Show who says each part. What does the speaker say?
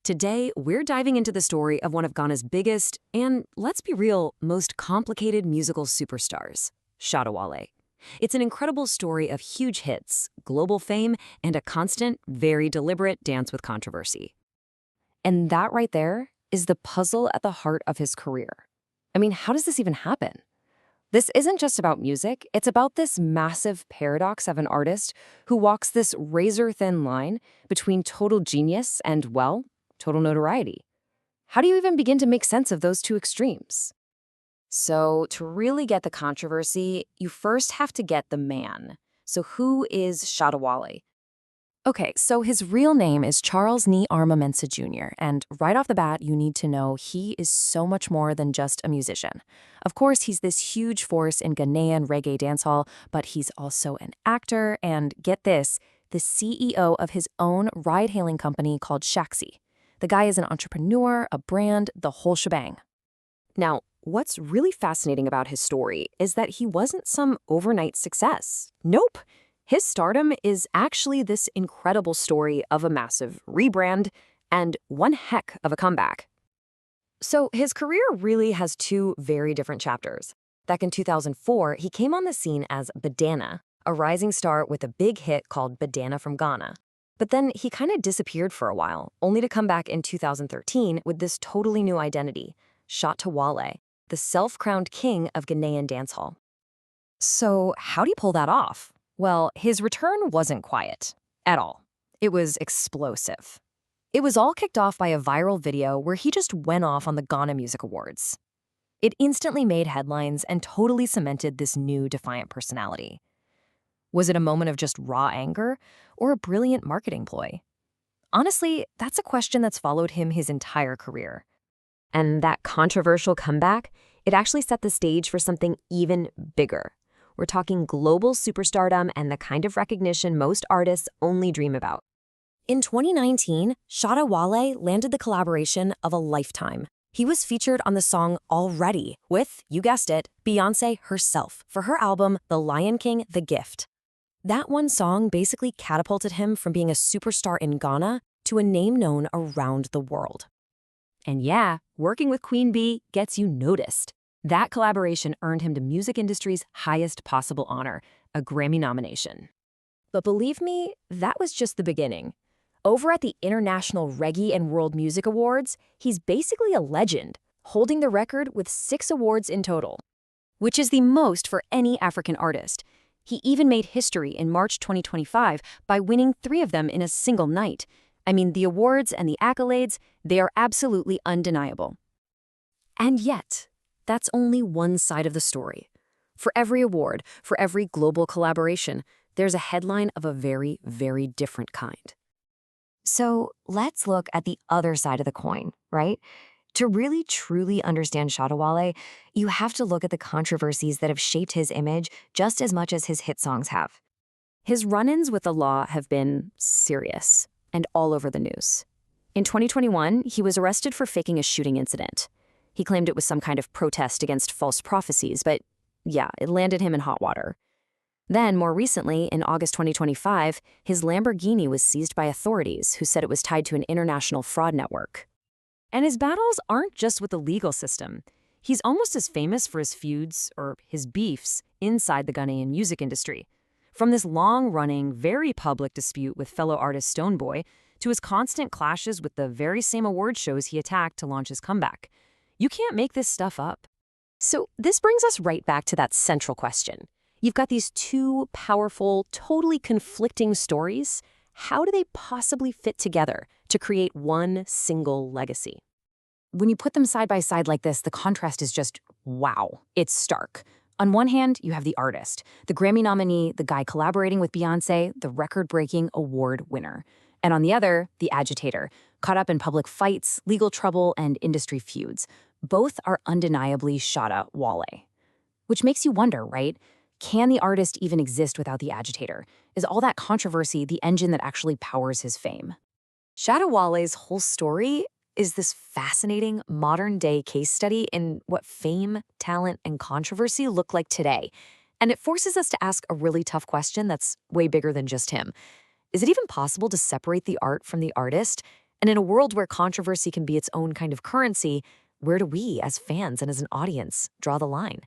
Speaker 1: Today, we're diving into the story of one of Ghana's biggest and, let's be real, most complicated musical superstars, Shatta Wale. It's an incredible story of huge hits, global fame, and a constant, very deliberate dance with controversy. And that right there is the puzzle at the heart of his career. I mean, how does this even happen? This isn't just about music, it's about this massive paradox of an artist who walks this razor-thin line between total genius and, well, total notoriety. How do you even begin to make sense of those two extremes? So, to really get the controversy, you first have to get the man. So who is Shatta Wale? Okay, so his real name is Charles Nii Armah Mensah Jr., and right off the bat, you need to know he is so much more than just a musician. Of course, he's this huge force in Ghanaian reggae-dancehall, but he's also an actor and, get this, the CEO of his own ride-hailing company called Shaxi. The guy is an entrepreneur, a brand, the whole shebang. Now, what's really fascinating about his story is that he wasn't some overnight success. Nope. His stardom is actually this incredible story of a massive rebrand and one heck of a comeback. So his career really has two very different chapters. Back in 2004, he came on the scene as Badana, a rising star with a big hit called Badana from Ghana. But then he kind of disappeared for a while, only to come back in 2013 with this totally new identity, Shatta Wale, the self-crowned king of Ghanaian dancehall. So how do you pull that off? Well, his return wasn't quiet at all. It was explosive. It was all kicked off by a viral video where he just went off on the Ghana Music Awards. It instantly made headlines and totally cemented this new defiant personality. Was it a moment of just raw anger or a brilliant marketing ploy? Honestly, that's a question that's followed him his entire career. And that controversial comeback, it actually set the stage for something even bigger. We're talking global superstardom and the kind of recognition most artists only dream about. In 2019, Shatta Wale landed the collaboration of a lifetime. He was featured on the song Already with, you guessed it, Beyoncé herself for her album The Lion King, The Gift. That one song basically catapulted him from being a superstar in Ghana to a name known around the world. And yeah, working with Queen Bee gets you noticed. That collaboration earned him the music industry's highest possible honor, a Grammy nomination. But believe me, that was just the beginning. Over at the International Reggae and World Music Awards, he's basically a legend, holding the record with 6 awards in total, which is the most for any African artist. He even made history in March 2025 by winning 3 of them in a single night. I mean, the awards and the accolades, they are absolutely undeniable. And yet, that's only one side of the story. For every award, for every global collaboration, there's a headline of a very, very different kind. So let's look at the other side of the coin, right? To really truly understand Shatta Wale, you have to look at the controversies that have shaped his image just as much as his hit songs have. His run-ins with the law have been serious and all over the news. In 2021, he was arrested for faking a shooting incident. He claimed it was some kind of protest against false prophecies, but yeah, it landed him in hot water. Then, more recently, in August 2025, his Lamborghini was seized by authorities who said it was tied to an international fraud network. And his battles aren't just with the legal system. He's almost as famous for his feuds, or his beefs, inside the Ghanaian music industry. From this long-running, very public dispute with fellow artist Stonebwoy, to his constant clashes with the very same award shows he attacked to launch his comeback. You can't make this stuff up. So this brings us right back to that central question. You've got these two powerful, totally conflicting stories. How do they possibly fit together to create one single legacy? When you put them side by side like this, the contrast is just, wow, it's stark. On one hand, you have the artist, the Grammy nominee, the guy collaborating with Beyoncé, the record-breaking award winner. And on the other, the agitator, caught up in public fights, legal trouble, and industry feuds. Both are undeniably Shatta Wale. Which makes you wonder, right? Can the artist even exist without the agitator? Is all that controversy the engine that actually powers his fame? Shatta Wale's whole story is this fascinating modern-day case study in what fame, talent, and controversy look like today. And it forces us to ask a really tough question that's way bigger than just him. Is it even possible to separate the art from the artist? And in a world where controversy can be its own kind of currency, where do we, as fans and as an audience, draw the line?